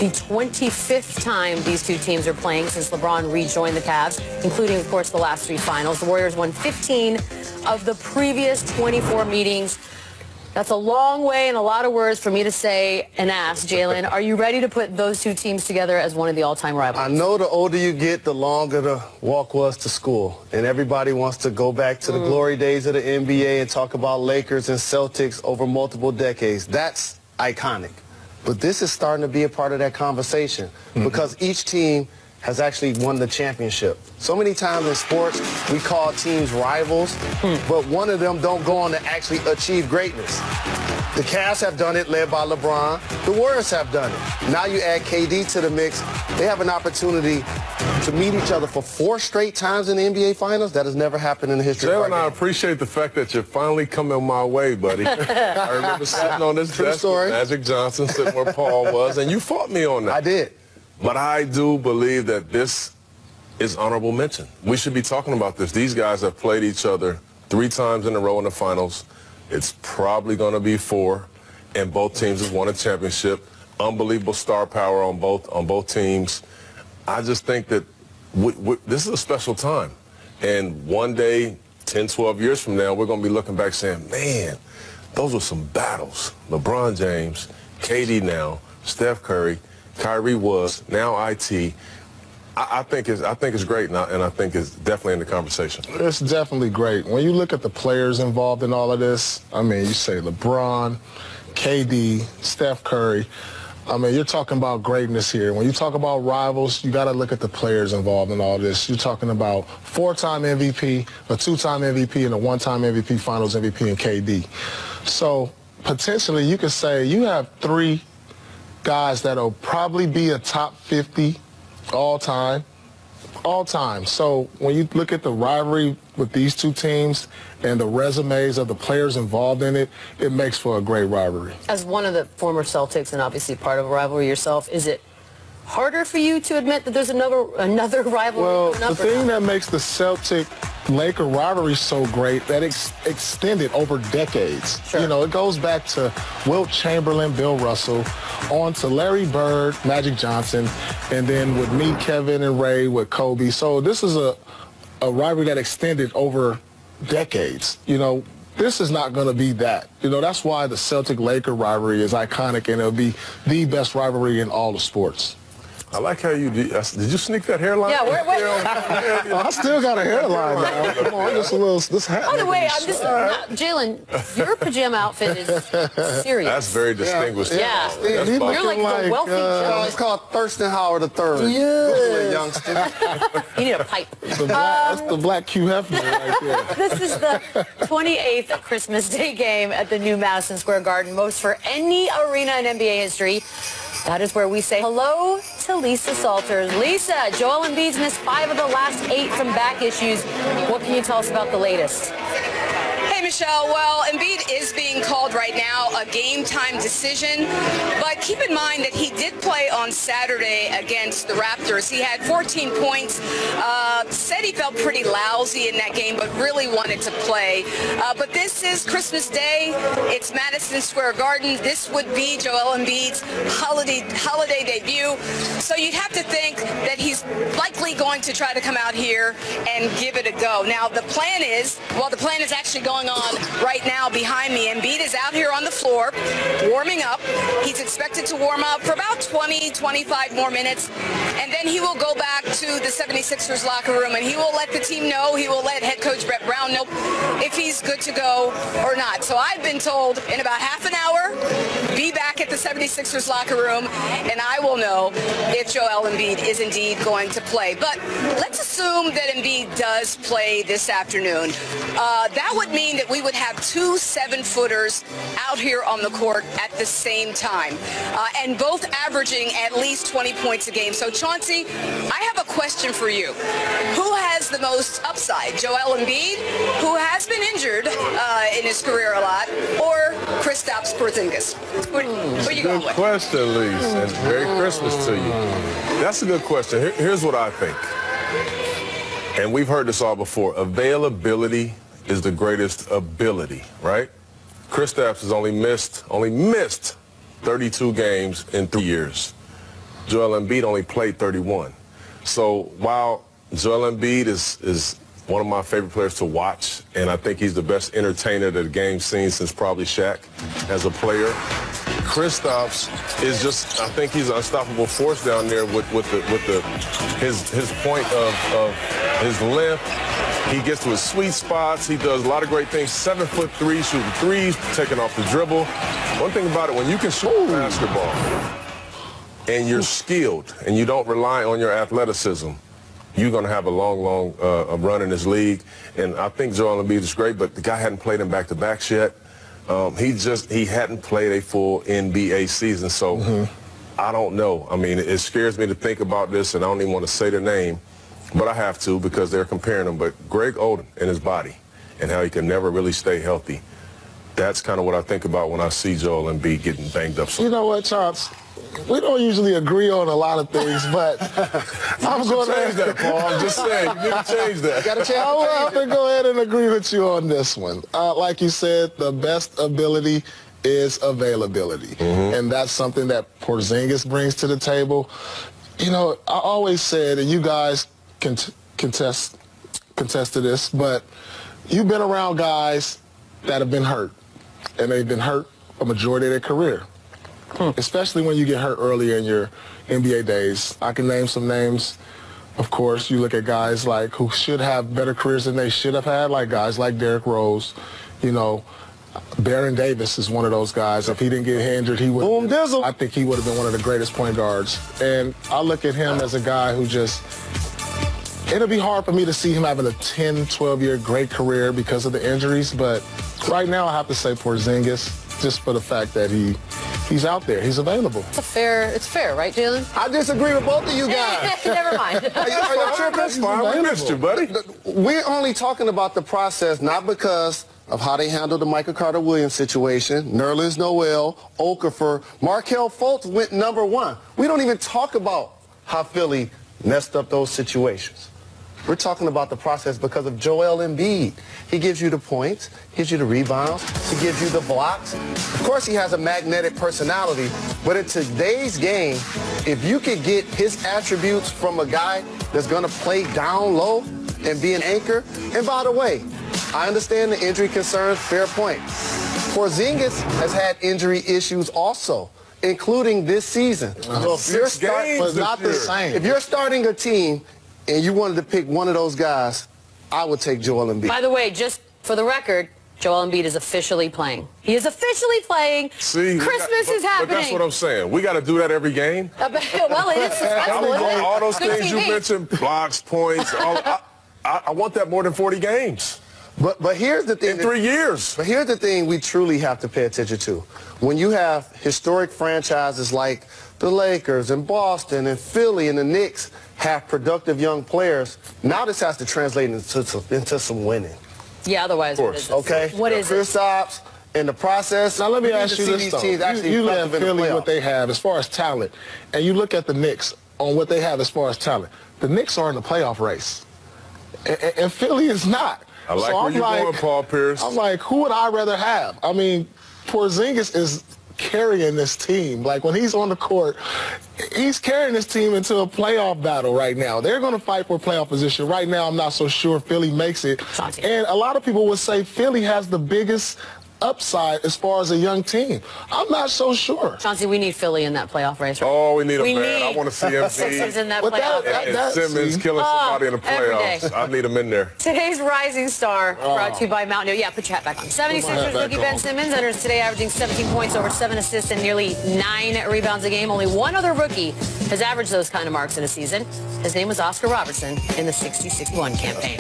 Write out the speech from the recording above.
the 25th time these two teams are playing since LeBron rejoined the Cavs, including, of course, the last three finals. The Warriors won 15 of the previous 24 meetings. That's a long way and a lot of words for me to say and ask, Jalen, are you ready to put those two teams together as one of the all-time rivals? I know the older you get, the longer the walk was to school. And everybody wants to go back to the glory days of the NBA and talk about Lakers and Celtics over multiple decades. That's iconic. But this is starting to be a part of that conversation because each team has actually won the championship. So many times in sports, we call teams rivals, but one of them don't go on to actually achieve greatness. The Cavs have done it, led by LeBron. The Warriors have done it. Now you add KD to the mix. They have an opportunity to meet each other for 4 straight times in the NBA Finals. That has never happened in the history of our game. I appreciate the fact that you're finally coming my way, buddy. I remember sitting on this desk with Magic Johnson, sitting where Paul was, and you fought me on that. I did. But I do believe that this is honorable mention. We should be talking about this. These guys have played each other 3 times in a row in the finals. It's probably going to be 4, and both teams have won a championship. Unbelievable star power on both teams. I just think that this is a special time. And one day, 10, 12 years from now, we're going to be looking back saying, man, those were some battles. LeBron James, KD now, Steph Curry, Kyrie was, now IT. I think it's great now, and I think it's definitely in the conversation. It's definitely great. When you look at the players involved in all of this, I mean, you say LeBron, KD, Steph Curry. I mean, you're talking about greatness here. When you talk about rivals, you got to look at the players involved in all this. You're talking about 4-time MVP, a 2-time MVP, and a 1-time MVP, Finals MVP in KD. So potentially you could say you have 3 guys that'll probably be a top 50 all time. So when you look at the rivalry with these two teams and the resumes of the players involved in it, it makes for a great rivalry. As one of the former Celtics and obviously part of a rivalry yourself, is it harder for you to admit that there's another rivalry? Well, the thing that makes the Celtic-Laker rivalry so great, that extended over decades. Sure. You know, it goes back to Wilt Chamberlain, Bill Russell, on to Larry Bird, Magic Johnson, and then with me, Kevin, and Ray with Kobe. So this is a rivalry that extended over decades. You know, this is not going to be that. You know, that's why the Celtic-Laker rivalry is iconic, and it'll be the best rivalry in all of sports. I like how you did you sneak that hairline? Yeah, where? I still got a hairline now. Come on, just a little. This hat. By the way, I'm just Jalen. Your pajama outfit is serious. That's very distinguished. Yeah, You're like the wealthy gentleman. It's called Thurston Howard III. Yeah, youngster. You need a pipe. That's the black Q Hefner right there. This is the 28th Christmas Day game at the new Madison Square Garden, most for any arena in NBA history. That is where we say hello to Lisa Salters. Lisa, Joel Embiid's missed 5 of the last 8 from back issues. What can you tell us about the latest? Hey, Michelle. Well, Embiid is being called right now a game-time decision, but keep in mind that he did play on Saturday against the Raptors. He had 14 points, said he felt pretty lousy in that game, but really wanted to play. But this is Christmas Day. It's Madison Square Garden. This would be Joel Embiid's holiday debut. So you'd have to think that he's likely going to try to come out here and give it a go. Now, the plan is actually going on right now behind me. Embiid is out here on the floor warming up. He's expected to warm up for about 20, 25 more minutes, and then he will go back to the 76ers locker room, and he will let the team know, he will let head coach Brett Brown know if he's good to go or not. So I've been told in about half an hour, be back at the 76ers locker room, and I will know if Joel Embiid is indeed going to play. But let's assume that Embiid does play this afternoon. That would mean that we would have 2 7-footers out here on the court at the same time, and both averaging at least 20 points a game. So, Chauncey, I have a question for you. Who has the most upside, Joel Embiid, who has been injured in his career a lot, or Kristaps Porzingis? What are you going with? Good question, Lise, and Merry Christmas to you. That's a good question. Here's what I think, and we've heard this all before. Availability is the greatest ability, right? Kristaps has only missed 32 games in 3 years. Joel Embiid only played 31. So while Joel Embiid is one of my favorite players to watch, and I think he's the best entertainer that the game's seen since probably Shaq as a player, Kristaps is just, I think he's an unstoppable force down there with his point of his length. He gets to his sweet spots. He does a lot of great things. 7'3", shooting threes, taking off the dribble. One thing about it, when you can shoot basketball and you're skilled and you don't rely on your athleticism, you're going to have a long run in this league. And I think Joel Embiid is great, but the guy hadn't played him back-to-backs yet. He hadn't played a full NBA season, so I don't know. I mean, it scares me to think about this, and I don't even want to say the name, but I have to because they're comparing him. But Greg Oden and his body and how he can never really stay healthy, that's kind of what I think about when I see Joel Embiid getting banged up. You know what, Charles? We don't usually agree on a lot of things, but I'm going to change that, Paul. I'm just saying, you need to change that. I will have to go ahead and agree with you on this one. Like you said, the best ability is availability, and that's something that Porzingis brings to the table. You know, I always said, and you guys can contest to this, but you've been around guys that have been hurt, and they've been hurt a majority of their career. Especially when you get hurt earlier in your NBA days. I can name some names. Of course, you look at guys like who should have better careers than they should have had, like guys like Derrick Rose. You know, Baron Davis is one of those guys. If he didn't get injured, he would. I think he would have been one of the greatest point guards. And I look at him as a guy who just. It'll be hard for me to see him having a 10, 12-year great career because of the injuries. But right now, I have to say Porzingis, just for the fact that he's out there. He's available. It's fair, right, Jalen? I disagree with both of you guys. Never mind. That's fine. We missed you, buddy. We're only talking about the process, not because of how they handled the Michael Carter-Williams situation. Nerlens Noel, Okafor, Markelle Fultz went #1. We don't even talk about how Philly messed up those situations. We're talking about the process because of Joel Embiid. He gives you the points, gives you the rebounds, he gives you the blocks. Of course, he has a magnetic personality, but in today's game, if you could get his attributes from a guy that's going to play down low and be an anchor, and by the way, I understand the injury concerns, fair point. Porzingis has had injury issues also, including this season. So if you're starting a team and you wanted to pick one of those guys, I would take Joel Embiid. By the way, just for the record, Joel Embiid is officially playing. He is officially playing. See, Christmas is happening. But that's what I'm saying. We got to do that every game. Well, it is suspenseful, isn't it? All those things you mentioned, blocks, points, I want that more than 40 games. But here's the thing. In 3 years. But here's the thing we truly have to pay attention to. When you have historic franchises like the Lakers and Boston and Philly and the Knicks have productive young players, now this has to translate into some winning. Yeah, otherwise, what is it? Okay? What is it? Kristaps in the process. Now, let me ask you this, though. You look at Philly, what they have as far as talent, and you look at the Knicks on what they have as far as talent. The Knicks are in the playoff race, and Philly is not. I like where you're going, Paul Pierce. I'm like, who would I rather have? I mean, Porzingis is carrying this team. Like, when he's on the court, he's carrying this team into a playoff battle right now. They're going to fight for a playoff position. Right now, I'm not so sure Philly makes it. And a lot of people would say Philly has the biggest upside as far as a young team. I'm not so sure. Chauncey, we need Philly in that playoff race. Right? Oh, we need a man. I want to see him. Sixers in that playoff race. And Simmons killing somebody in the playoffs. I need him in there. Today's Rising Star brought to you by Mountain Dew. Yeah, put your hat back on. 76ers rookie Ben Simmons enters today averaging 17 points, over 7 assists, and nearly 9 rebounds a game. Only one other rookie has averaged those kind of marks in a season. His name was Oscar Robertson in the 60-61 campaign.